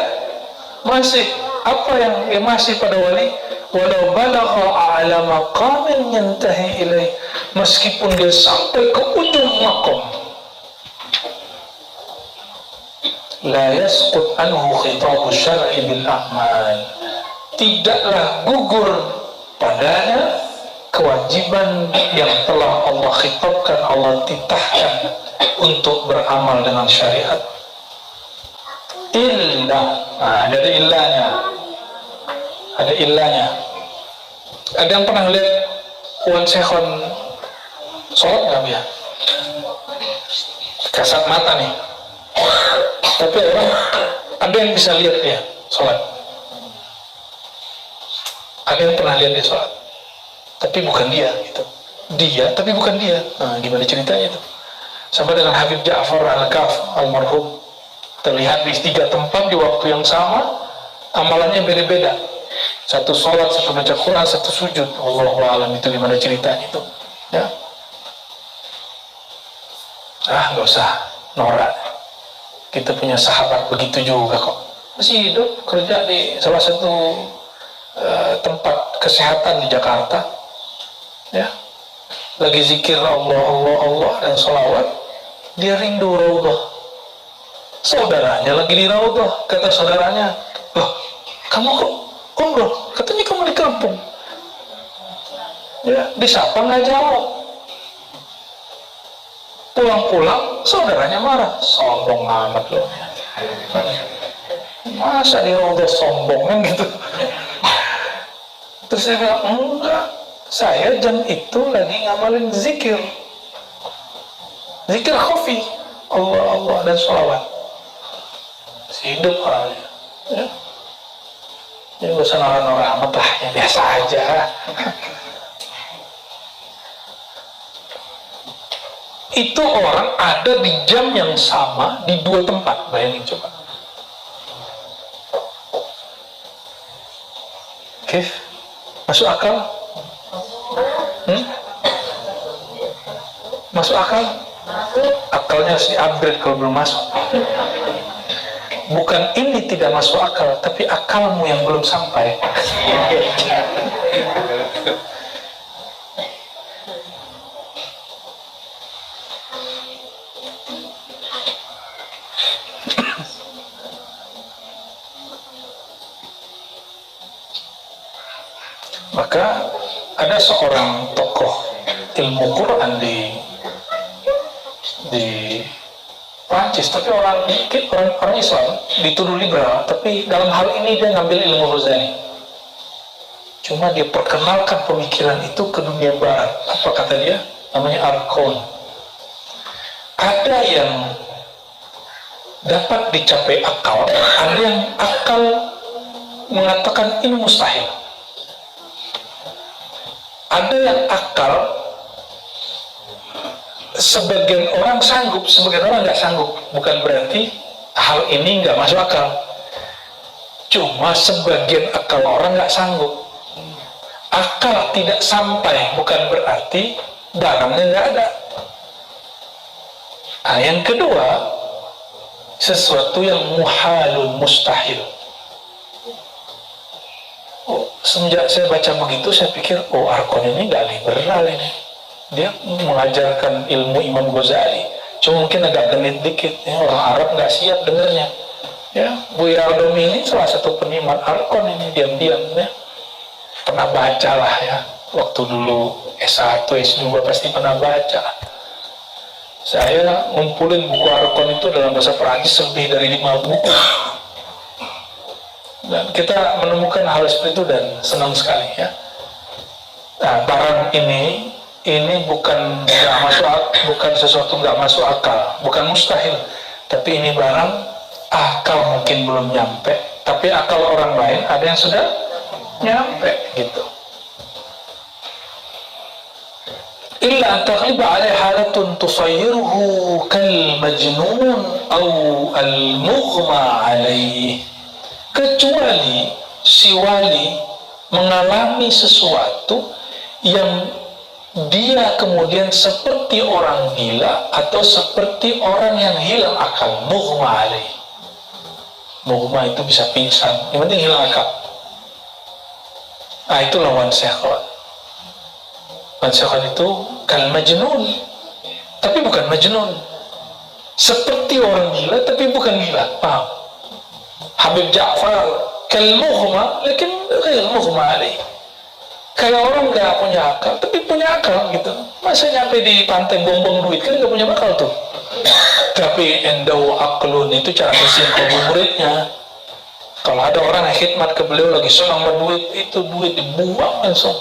masih, apa yang masih pada wali? Walau balagha a'la maqamin yantahi ilaih, meskipun dia sampai ke ujung maqam, la yasqut anhu khitabu syar'i bil a'mal, tidaklah gugur padanya kewajiban yang telah Allah khitabkan, Allah titahkan untuk beramal dengan syariat. Ada illahnya. Ada yang pernah lihat Wan Sekhon sholat nggak ya? Kasat mata nih. Tapi orang ada yang bisa lihat dia sholat. Ada yang pernah lihat dia sholat, tapi bukan dia gitu. dia tapi bukan dia. Nah, gimana ceritanya itu? Sama dengan Habib Ja'far Al-Kaf almarhum, terlihat di 3 tempat di waktu yang sama, amalannya beda-beda. Satu sholat, satu baca Quran, satu sujud. Allahu a'lam itu gimana ceritanya itu. Ya. Nggak usah norak. Kita punya sahabat begitu juga kok. Masih hidup, kerja di salah satu tempat kesehatan di Jakarta. Ya. Lagi zikir Allah, Allah, Allah dan sholawat, dia rindu raudhah. Saudaranya lagi di raudhah, kata saudaranya, loh, kamu kok umroh? Katanya kamu di kampung. Ya, disapa nggak jawab. Pulang-pulang, saudaranya marah. Sombong amat loh. Masa di raudhah sombong kan gitu. Terus saya bilang, enggak. Saya jam itu lagi ngamalin zikir khafi, Allah, Allah dan sholawat. Hidup orangnya. Ya. Jadi gak usah norak-norak amat lah, ya biasa aja. Itu orang ada di jam yang sama di 2 tempat, bayangin coba. Oke, masuk akal? Masuk akal? Akalnya harus di-upgrade kalau belum masuk. Bukan ini tidak masuk akal, tapi akalmu yang belum sampai. Maka ada seorang tokoh ilmu Quran di Prancis, tapi orang Islam, dituduh liberal, tapi dalam hal ini dia ngambil ilmu Ghazali. Cuma dia perkenalkan pemikiran itu ke dunia barat. Apa kata dia? Namanya Arkon. Ada yang dapat dicapai akal, ada yang akal mengatakan ini mustahil. Ada yang akal sebagian orang sanggup, sebagian orang nggak sanggup. Bukan berarti hal ini nggak masuk akal. Cuma sebagian akal orang nggak sanggup. Akal tidak sampai bukan berarti barangnya nggak ada. Nah, yang kedua, sesuatu yang muhalun, mustahil. Semenjak saya baca begitu, saya pikir, oh Arkon ini nggak liberal ini. Dia mengajarkan ilmu Imam Ghazali. Cuma mungkin agak genit dikit. Ya, orang Arab nggak siap dengarnya. Ya, Buya Al-Domi ini salah satu peniman Arkon ini, diam-diam ya. Pernah baca lah ya. Waktu dulu S1, S2 pasti pernah baca. Saya ngumpulin buku Arkon itu dalam bahasa Perancis lebih dari 5 buku. Dan kita menemukan hal seperti itu dan senang sekali ya. Nah, barang ini bukan nggak masuk, bukan sesuatu nggak masuk akal, bukan mustahil, tapi ini barang akal mungkin belum nyampe, tapi akal orang lain ada yang sudah nyampe gitu. Illa taghliba alaihi halatun tusayyiruhu kal majnun aw al mughma alaihi. Kecuali si wali mengalami sesuatu yang dia kemudian seperti orang gila atau seperti orang yang hilang akal, mughma alaih. Mughma itu bisa pingsan, yang penting hilang akal. Nah, itulah wansyakhan. Wansyakhan itu kal majnun, tapi bukan majnun. Seperti orang gila tapi bukan gila, paham? Habib Ja'far kal mughma, lakin ghair mughma alaih. Kayak orang nggak punya akal, tapi punya akal gitu. Masa nyampe di pantai buang-buang duit, kan nggak punya akal tuh. Tapi endau aklun itu cara bersihin muridnya. Kalau ada orang yang khidmat ke beliau lagi senang berduit, itu duit dibuang langsung.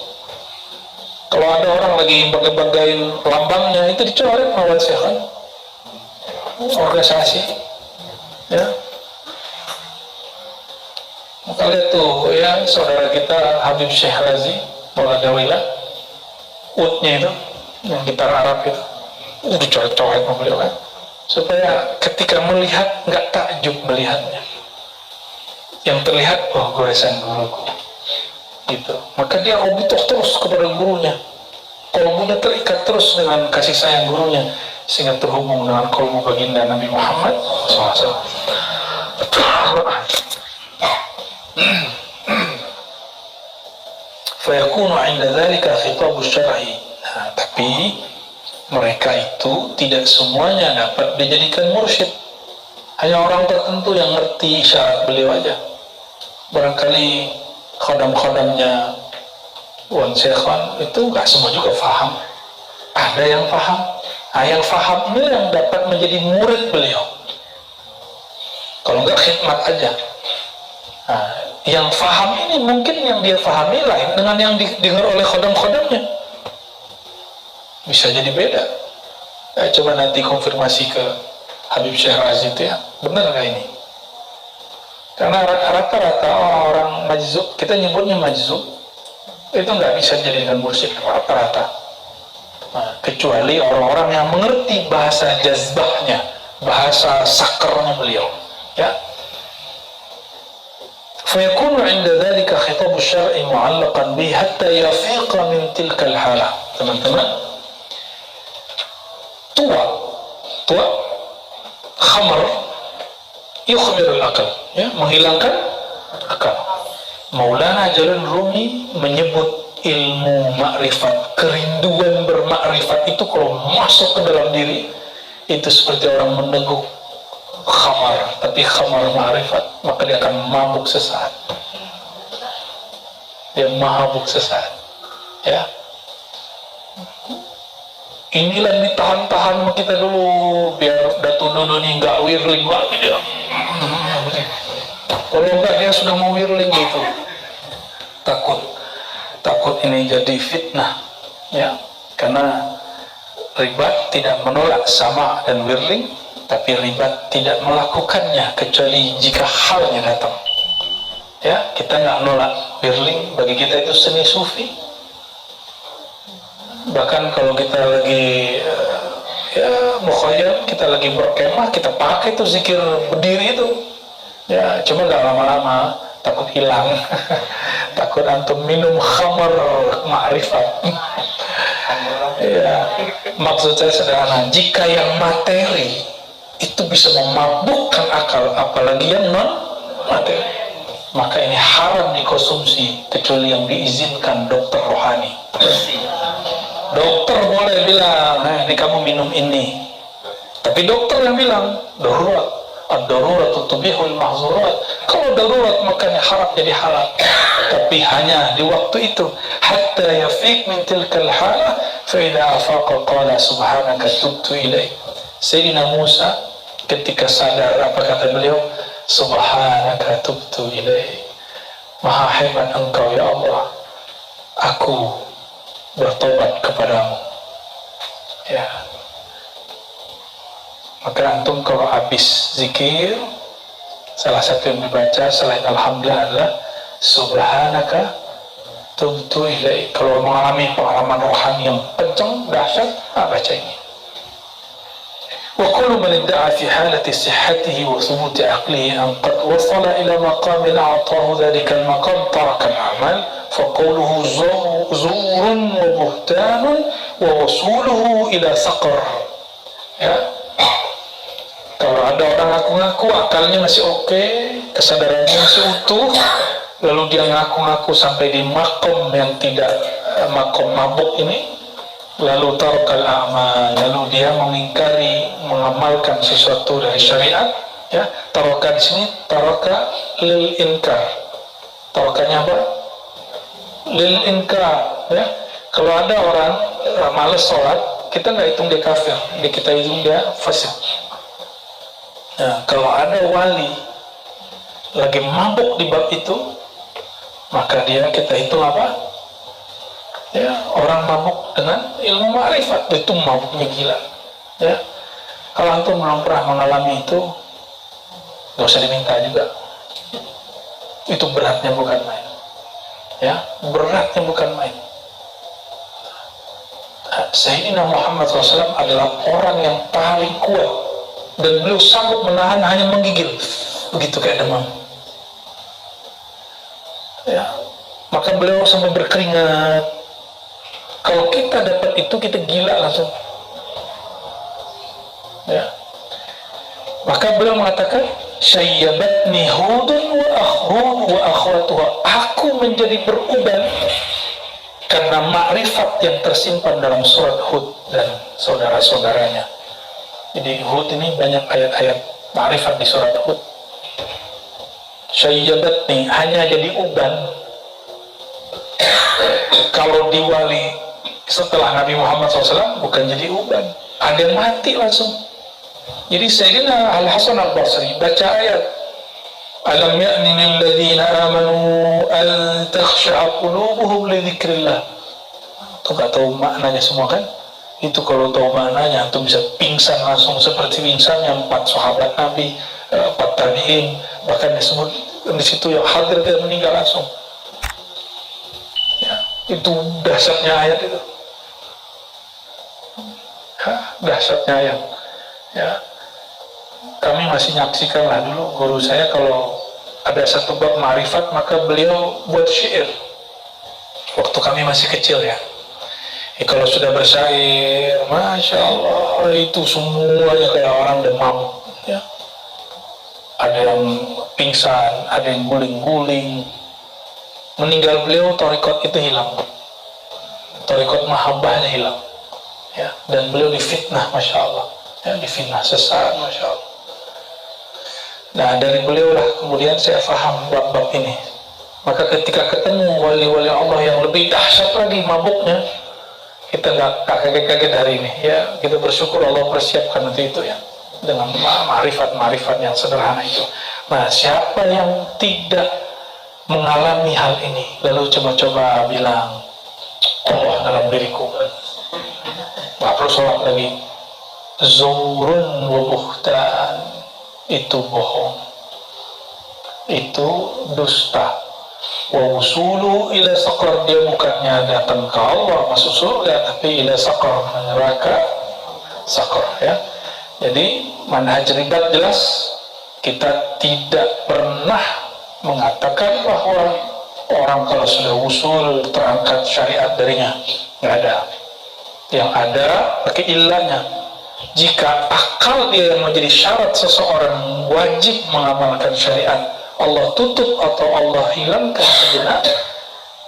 Kalau ada orang lagi bangga-banggain lambangnya, itu dicoret mawar sehat. Organisasi, ya. Maka lihat tuh ya saudara kita Habib Syekh Razi Maulana Dawila, utnya itu yang gitar Arab itu, dicoret-coret sama beliau kan, supaya ketika melihat nggak takjub melihatnya, yang terlihat goresan guruku gitu. Maka dia butuh terus kepada gurunya, kolbunya terikat terus dengan kasih sayang gurunya, sehingga terhubung dengan kolbu baginda Nabi Muhammad SAW. Fayakunu 'inda dzalika khitab syar'i. Nah, tapi mereka itu tidak semuanya dapat dijadikan mursyid. Hanya orang tertentu yang ngerti syarat beliau aja. Barangkali khodam-khodamnya Wan Syekhan itu nggak semua juga faham. Ada yang faham. Nah, yang faham ini yang dapat menjadi murid beliau. Kalau nggak khidmat aja. Nah, yang faham ini mungkin yang dia fahami lain dengan yang didengar oleh khodam-khodamnya. Bisa jadi beda. Coba nanti konfirmasi ke Habib Syekh Razi itu ya, benar nggak ini? Karena rata-rata orang majzub, kita nyebutnya majzub, itu nggak bisa dijadikan mursyid rata-rata. Nah, kecuali orang-orang yang mengerti bahasa jazbahnya, bahasa sakernya beliau. Ya. فيكون عند ذلك خطاب الشرع معلقا به حتى يفيق من تلك الحالة. Teman-teman, tua khamar yukhmir al-aql, ya, menghilangkan akal. Maulana Jalal Rumi menyebut ilmu makrifat, kerinduan bermakrifat itu kalau masuk ke dalam diri itu seperti orang meneguk khamar, tapi khamar makrifat, maka dia akan mabuk sesaat. Dia mabuk sesaat, ya. Inilah ditahan-tahan kita dulu biar Datuk Dodo ini nggak wirling lagi dia. Kalau enggak dia sudah mau wirling gitu. Takut ini jadi fitnah, ya. Karena ribat tidak menolak sama dan wirling, tapi ribat tidak melakukannya kecuali jika halnya datang. Ya, kita nggak nolak wirling, bagi kita itu seni sufi. Bahkan kalau kita lagi mukhayyal, kita lagi berkemah, kita pakai tuh zikir berdiri itu. Ya, cuma nggak lama-lama, takut hilang. Takut antum minum khamar ma'rifat. Ya, maksud saya sederhana, jika yang materi itu bisa memabukkan akal, apalagi yang non materi, maka ini haram dikonsumsi kecuali yang diizinkan dokter rohani. Dokter boleh bilang, nah ini kamu minum ini, tapi dokter yang bilang darurat, ad-darurat tubihul mahzurat. Kalau darurat makanya haram jadi halal, tapi hanya di waktu itu. Hatta yafiq min tilkal halah, fa idza afaqa qala subhanaka tubtu ilaik. Sayyidina Musa ketika sadar, apa kata beliau? Subhanaka tubtu ilaik. Maha hebat engkau ya Allah, aku bertobat kepadamu. Ya. Maka antum kalau habis zikir, salah satu yang dibaca selain alhamdulillah adalah subhanaka tubtu ilaik. Kalau mengalami pengalaman rohani yang kencang, dahsyat, baca ini. وكل من ادعى في حالة صحته وثبوت عقله أن قد وصل إلى مقام أعطاه ذلك المقام ترك الأعمال فقوله زور وبهتان ووصوله إلى سقر. Ya, kalau ada orang ngaku-ngaku akalnya masih oke, kesadarannya masih utuh, lalu dia ngaku-ngaku sampai di makom yang tidak makom mabuk ini, lalu tarakal a'mal, lalu dia mengingkari mengamalkan sesuatu dari syariat, ya. Taraka di sini taraka lil inkar. Tarakanya apa? Lil inkar, ya. Kalau ada orang malas sholat, kita nggak hitung dia kafir, kita hitung dia fasik. Nah, kalau ada wali lagi mabuk di bab itu, maka dia kita hitung apa? Ya, orang mabuk dengan ilmu ma'rifat itu mabuknya gila. Ya, kalau antum belum pernah mengalami itu, nggak usah diminta juga. Itu beratnya bukan main. Ya, beratnya bukan main. Nah, Sayyidina Muhammad SAW adalah orang yang paling kuat, dan beliau sanggup menahan hanya menggigil, begitu kayak demam. Ya, maka beliau sampai berkeringat. Kalau kita dapat itu, kita gila langsung. Ya. Maka beliau mengatakan, syayyabatni hudun wa akhwatuha. Aku menjadi beruban karena makrifat yang tersimpan dalam surat Hud dan saudara-saudaranya. Jadi Hud ini banyak ayat-ayat makrifat di surat Hud. Syayyabatni, hanya jadi uban. Kalau di wali setelah Nabi Muhammad SAW bukan jadi uban, ada yang mati langsung. Jadi Sayyidina Al-Hasan Al-Basri baca ayat, alam ya'ni lilladzina amanu an takhsha'a qulubuhum li dzikrillah. Tuh gak tahu maknanya semua kan? Itu kalau tahu maknanya antum bisa pingsan langsung seperti pingsannya 4 sahabat Nabi, 4 tabi'in, bahkan disebut di situ yang hadir dia meninggal langsung. Ya, itu dahsyatnya ayat itu. Dahsyatnya ayat. Ya, kami masih nyaksikan lah dulu guru saya kalau ada satu bab ma'rifat maka beliau buat syair waktu kami masih kecil ya. Kalau sudah bersyair, masya Allah, itu semuanya kayak orang demam ya. Ada yang pingsan, ada yang guling-guling. Meninggal beliau, thariqat itu hilang, thariqat mahabbahnya hilang ya. Dan beliau difitnah, masya Allah ya, difitnah sesat, masya Allah. Nah, dari beliau lah kemudian saya faham bab-bab ini. Maka ketika ketemu wali-wali Allah yang lebih dahsyat lagi mabuknya, kita nggak kaget-kaget hari ini ya. Kita bersyukur Allah persiapkan nanti itu ya, dengan ma'rifat-ma'rifat yang sederhana itu. Nah, siapa yang tidak mengalami hal ini lalu coba-coba bilang Allah dalam diriku, nggak perlu sholat lagi, zurun wa buhtan, itu bohong, itu dusta. Wa usulu ila saqar, dia bukannya datang ke Allah masuk surga, tapi ila saqar, neraka saqar ya. Jadi manhaj ribat jelas, kita tidak pernah mengatakan bahwa orang kalau sudah usul terangkat syariat darinya, nggak ada. Yang ada pakai ilahnya. Jika akal dia yang menjadi syarat seseorang wajib mengamalkan syariat, Allah tutup atau Allah hilangkan sejenak,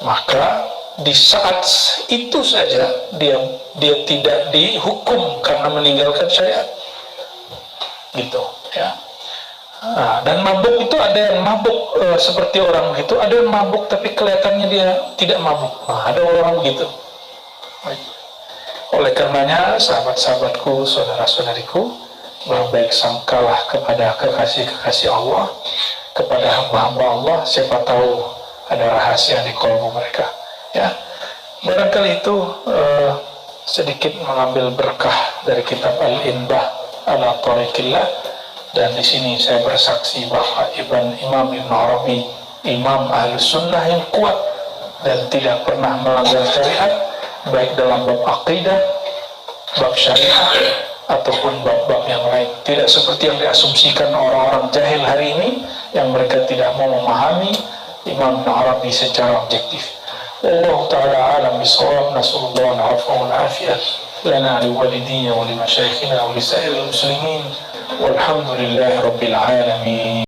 maka di saat itu saja dia tidak dihukum karena meninggalkan syariat, gitu ya. Nah, dan mabuk itu ada yang mabuk seperti orang begitu, ada yang mabuk tapi kelihatannya dia tidak mabuk. Nah, ada orang begitu. Oleh karenanya, sahabat-sahabatku, saudara-saudariku, berbaik sangkalah kepada kekasih-kekasih Allah, kepada hamba-hamba Allah. Siapa tahu ada rahasia di kolbu mereka ya. Barangkali itu sedikit mengambil berkah dari kitab Al-Inbah ala Tariqillah. Dan di sini saya bersaksi bahwa Imam Ibn Arabi, Imam Ahlus Sunnah yang kuat dan tidak pernah melanggar syariat, baik dalam bab aqidah, bab syariah, ataupun bab-bab yang lain. Tidak seperti yang diasumsikan orang-orang jahil hari ini, yang mereka tidak mau memahami Imam Ibn Arabi secara objektif. Allah Ta'ala alam bisawab, nasallallahu al-afwa wal-afiyah lana liwalidina wa limasyayikhina wa lisairil muslimin walhamdulillahi rabbil alamin.